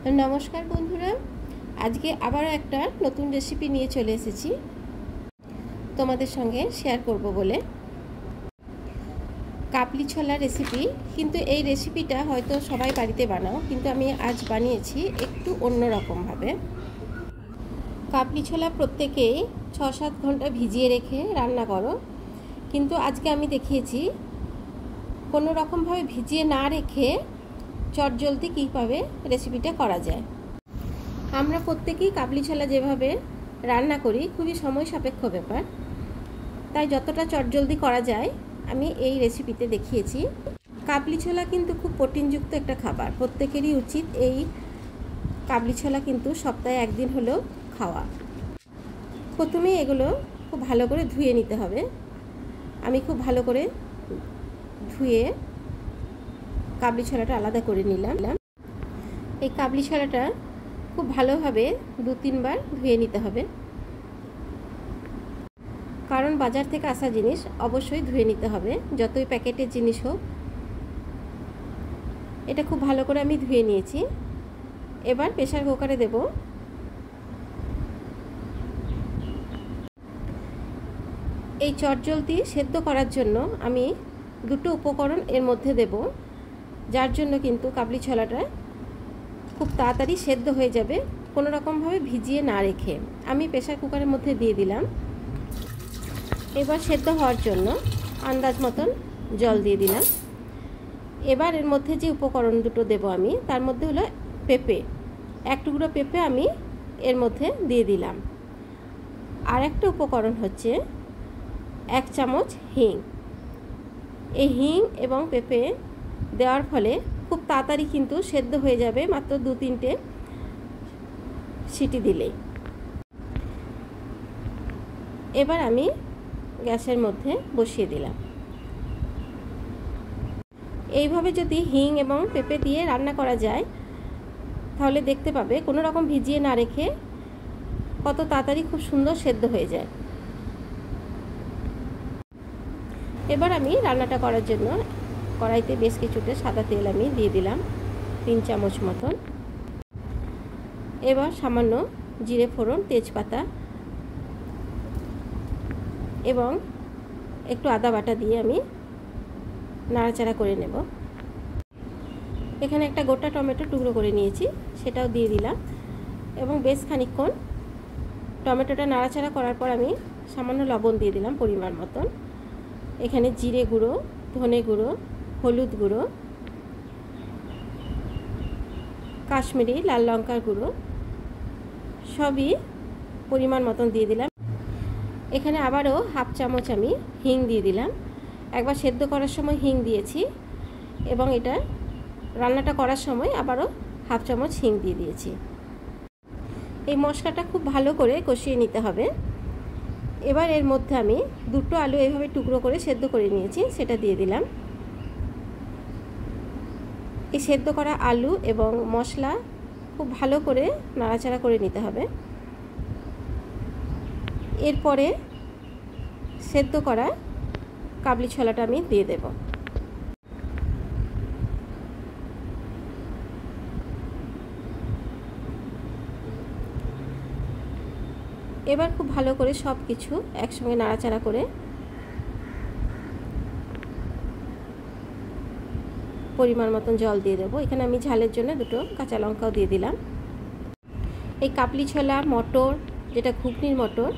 नमस्कार बंधुरा आज के आबार एक नतून रेसिपि निये चले एसेछि तोमादेर संगे शेयर करब बोले काबली छोला रेसिपि। किन्तु एई रेसिपिटा हयतो सबाई बाड़ीते बानाओ किन्तु आमी आज बानिয়েছি एकटू अन्य रकम भावे। काबली छोला प्रत्येकेई 6-7 घंटा भिजिए रेखे रान्ना करो, किन्तु आज के आमी देखिয়েছি कोनो रकम भावे भिजिए ना रेखे चटजलदी किभाबे रेसिपिटा करा जाए। आमरा प्रत्येकेई काबली छोला जेभाबे रान्ना करी खूबই समय सापेक्ष ব্যাপার, তাই যতটা চটজলদি করা যায় আমি এই রেসিপিতে দেখিয়েছি। কাবলি ছোলা কিন্তু খুব প্রোটিনযুক্ত একটা খাবার, প্রত্যেকেরই উচিত এই কাবলি ছোলা কিন্তু সপ্তাহে একদিন হলেও খাওয়া। প্রথমে এগুলো খুব ভালো করে ধুয়ে নিতে হবে। আমি খুব ভালো করে ধুয়ে কাবলি ছোলাটা আলাদা করে নিলাম। এই কাবলি ছোলাটা খুব ভালোভাবে 2-3 বার ধুয়ে নিতে হবে, কারণ বাজার থেকে আসা জিনিস অবশ্যই ধুয়ে নিতে হবে, যতই প্যাকেটের জিনিস হোক। এটা খুব ভালো করে আমি ধুয়ে নিয়েছি। এবার প্রেসার কুকারে দেব। এই চটজলদি সেদ্ধ করার জন্য আমি দুটো উপকরণ এর মধ্যে দেব, যার জন্য কিন্তু কাবলি ছোলাটা খুব তাড়াতাড়ি সেদ্ধ হয়ে যাবে কোনো রকমভাবে ভিজিয়ে না রেখে। আমি প্রেসার কুকারের মধ্যে দিয়ে দিলাম। এবার সেদ্ধ হওয়ার জন্য আন্দাজ মতন জল দিয়ে দিলাম। এবার এর মধ্যে যে উপকরণ দুটো দেব আমি, তার মধ্যে হলো পেঁপে, এক টুকরো পেঁপে আমি এর মধ্যে দিয়ে দিলাম। আর একটা উপকরণ হচ্ছে 1 চামচ হিং। এই হিং এবং পেঁপে দেওয়ার ফলে খুব তাড়াতাড়ি কিন্তু সেদ্ধ হয়ে যাবে, মাত্র 2-3টে সিটি দিলেই। এবার আমি গ্যাসের মধ্যে বসিয়ে দিলাম। এইভাবে যদি হিং এবং পেঁপে দিয়ে রান্না করা যায় তাহলে দেখতে পাবে কোনো রকম ভিজিয়ে না রেখে কত তাড়াতাড়ি খুব সুন্দর সেদ্ধ হয়ে যায়। এবার আমি রান্নাটা করার জন্য কড়াইতে বেশ কিছুটা সাদা তেল আমি দিয়ে দিলাম, 3 চামচ মতন। এবার সামান্য জিরে ফোড়ন, তেজপাতা এবং একটু আদা বাটা দিয়ে আমি নাড়াচাড়া করে নেব। এখানে একটা গোটা টমেটো টুকরো করে নিয়েছি, সেটাও দিয়ে দিলাম এবং বেশ খানিকক্ষণ টমেটোটা নাড়াচাড়া করার পর আমি সামান্য লবণ দিয়ে দিলাম পরিমাণ মতন। এখানে জিরে গুঁড়ো, ধনে গুঁড়ো, হলুদ গুঁড়ো, কাশ্মীরি লাল লঙ্কার গুঁড়ো সবই পরিমাণ মতন দিয়ে দিলাম। এখানে আবারও 1/2 চামচ আমি হিং দিয়ে দিলাম। একবার সেদ্ধ করার সময় হিং দিয়েছি এবং এটা রান্নাটা করার সময় আবারও 1/2 চামচ হিং দিয়ে দিয়েছি। এই মশলাটা খুব ভালো করে কষিয়ে নিতে হবে। এবার এর মধ্যে আমি 2টো আলু এভাবে টুকরো করে সেদ্ধ করে নিয়েছি, সেটা দিয়ে দিলাম। এই সেদ্ধ করা আলু এবং মশলা খুব ভালো করে নাড়াচাড়া করে নিতে হবে। এরপরে সেদ্ধ করা কাবলি ছোলাটা আমি দিয়ে দেব। এবার খুব ভালো করে সব কিছু একসঙ্গে নাড়াচাড়া করে পরিমাণ মতন জল দিয়ে দেবো। এখানে আমি ঝালের জন্য 2টো কাঁচা লঙ্কাও দিয়ে দিলাম। এই কাবলি ছোলা মটর, যেটা ঘুগনির মটর,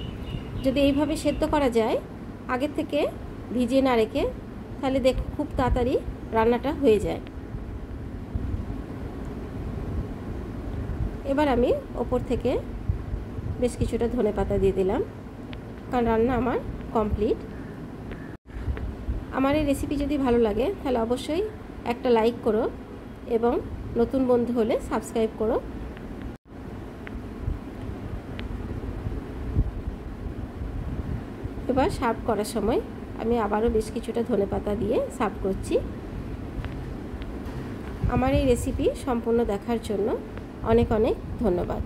যদি এইভাবে সেদ্ধ করা যায় আগের থেকে ভিজিয়ে না রেখে, তাহলে দেখো খুব তাড়াতাড়ি রান্নাটা হয়ে যায়। এবার আমি ওপর থেকে বেশ কিছুটা ধনেপাতা দিয়ে দিলাম, কারণ রান্না আমার কমপ্লিট। আমার এই রেসিপি যদি ভালো লাগে তাহলে অবশ্যই একটা লাইক করো এবং নতুন বন্ধু হলে সাবস্ক্রাইব করো। এবার সার্ভ করার সময় আমি আবারও বেশ কিছুটা ধনেপাতা দিয়ে সার্ভ করছি। আমার এই রেসিপি সম্পূর্ণ দেখার জন্য অনেক অনেক ধন্যবাদ।